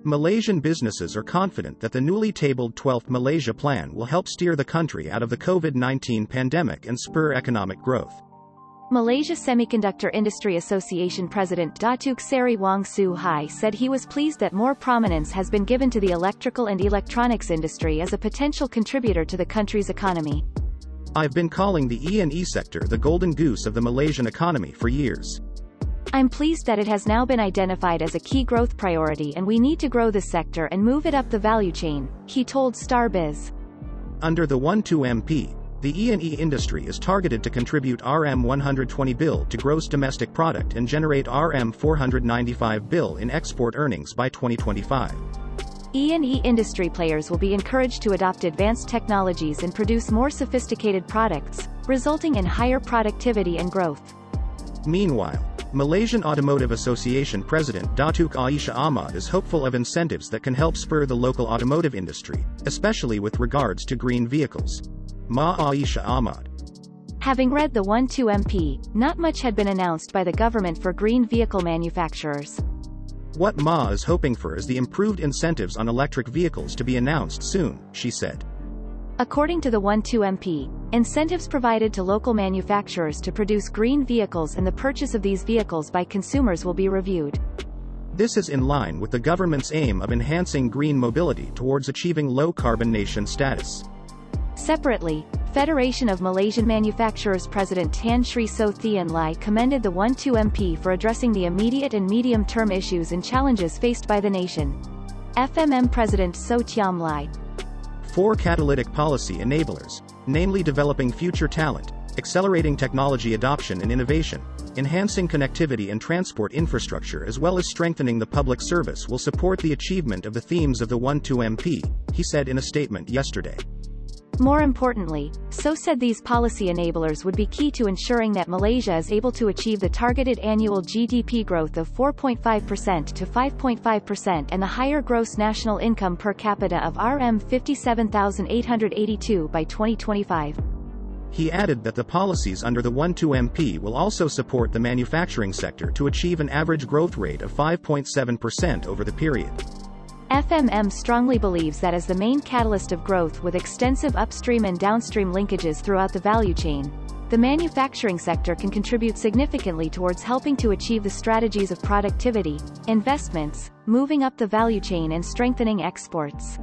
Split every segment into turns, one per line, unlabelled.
Malaysian businesses are confident that the newly tabled 12th Malaysia Plan will help steer the country out of the COVID-19 pandemic and spur economic growth.
Malaysia Semiconductor Industry Association President Datuk Seri Wong Su Hai said he was pleased that more prominence has been given to the electrical and electronics industry as a potential contributor to the country's economy.
I've been calling the E&E sector the golden goose of the Malaysian economy for years.
I'm pleased that it has now been identified as a key growth priority and we need to grow this sector and move it up the value chain, he told Starbiz.
Under the 12MP, the E&E industry is targeted to contribute RM120 bill to gross domestic product and generate RM495 bill in export earnings by 2025.
E&E industry players will be encouraged to adopt advanced technologies and produce more sophisticated products, resulting in higher productivity and growth.
Meanwhile, Malaysian Automotive Association President Datuk Aisha Ahmad is hopeful of incentives that can help spur the local automotive industry, especially with regards to green vehicles. Aisha Ahmad.
Having read the 12MP, not much had been announced by the government for green vehicle manufacturers.
What Ma is hoping for is the improved incentives on electric vehicles to be announced soon, she said.
According to the 12MP, incentives provided to local manufacturers to produce green vehicles and the purchase of these vehicles by consumers will be reviewed.
This is in line with the government's aim of enhancing green mobility towards achieving low-carbon nation status.
Separately, Federation of Malaysian Manufacturers President Tan Sri So Thean Lai commended the 12MP for addressing the immediate and medium-term issues and challenges faced by the nation. FMM President So Tiam Lai.
4 catalytic policy enablers, namely developing future talent, accelerating technology adoption and innovation, enhancing connectivity and transport infrastructure as well as strengthening the public service will support the achievement of the themes of the 12MP, he said in a statement yesterday.
More importantly, So said these policy enablers would be key to ensuring that Malaysia is able to achieve the targeted annual GDP growth of 4.5% to 5.5% and the higher gross national income per capita of RM57,882 by 2025.
He added that the policies under the 12MP will also support the manufacturing sector to achieve an average growth rate of 5.7% over the period.
FMM strongly believes that as the main catalyst of growth with extensive upstream and downstream linkages throughout the value chain, the manufacturing sector can contribute significantly towards helping to achieve the strategies of productivity, investments, moving up the value chain and strengthening exports.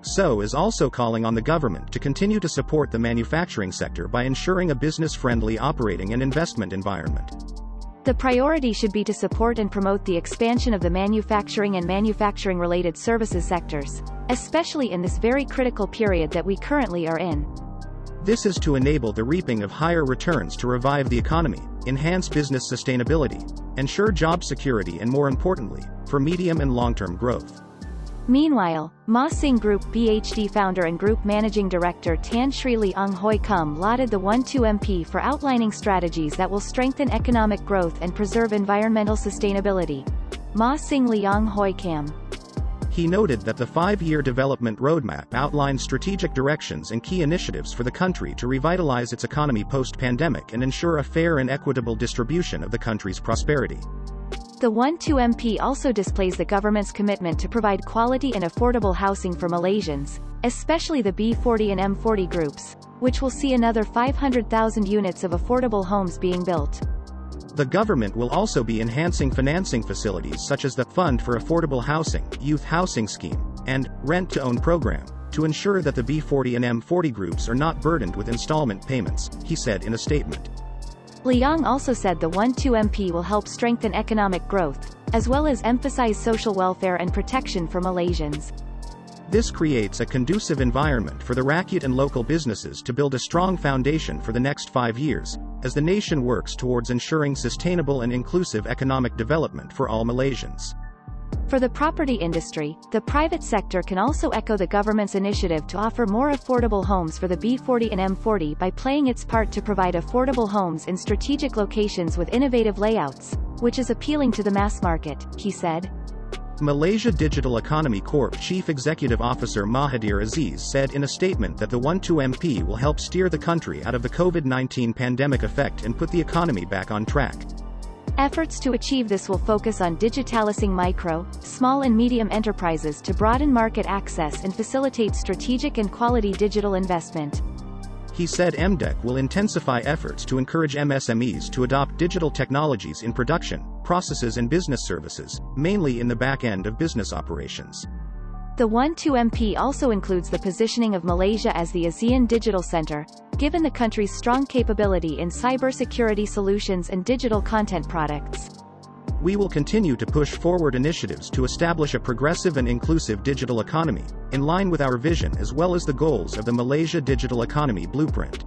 So is also calling on the government to continue to support the manufacturing sector by ensuring a business-friendly operating and investment environment.
The priority should be to support and promote the expansion of the manufacturing and manufacturing-related services sectors, especially in this very critical period that we currently are in.
This is to enable the reaping of higher returns to revive the economy, enhance business sustainability, ensure job security and more importantly, for medium and long-term growth.
Meanwhile, Ma Sing Group BHD founder and Group Managing Director Tan Sri Leong Hoi Kum lauded the 12MP for outlining strategies that will strengthen economic growth and preserve environmental sustainability. Ma Sing Leong Hoi Kam.
He noted that the 5-year development roadmap outlines strategic directions and key initiatives for the country to revitalize its economy post-pandemic and ensure a fair and equitable distribution of the country's prosperity.
The 12MP also displays the government's commitment to provide quality and affordable housing for Malaysians, especially the B40 and M40 groups, which will see another 500,000 units of affordable homes being built.
The government will also be enhancing financing facilities such as the Fund for Affordable Housing, Youth Housing Scheme, and Rent-to-Own program, to ensure that the B40 and M40 groups are not burdened with installment payments, he said in a statement.
Leong also said the 12MP will help strengthen economic growth, as well as emphasize social welfare and protection for Malaysians.
This creates a conducive environment for the rakyat and local businesses to build a strong foundation for the next 5 years, as the nation works towards ensuring sustainable and inclusive economic development for all Malaysians.
For the property industry, the private sector can also echo the government's initiative to offer more affordable homes for the B40 and M40 by playing its part to provide affordable homes in strategic locations with innovative layouts, which is appealing to the mass market, he said.
Malaysia Digital Economy Corp Chief Executive Officer Mahathir Aziz said in a statement that the 12MP will help steer the country out of the COVID-19 pandemic effect and put the economy back on track.
Efforts to achieve this will focus on digitalizing micro, small and medium enterprises to broaden market access and facilitate strategic and quality digital investment.
He said MDEC will intensify efforts to encourage MSMEs to adopt digital technologies in production, processes and business services, mainly in the back end of business operations.
The 1-2MP also includes the positioning of Malaysia as the ASEAN Digital Center, given the country's strong capability in cybersecurity solutions and digital content products.
We will continue to push forward initiatives to establish a progressive and inclusive digital economy, in line with our vision as well as the goals of the Malaysia Digital Economy Blueprint.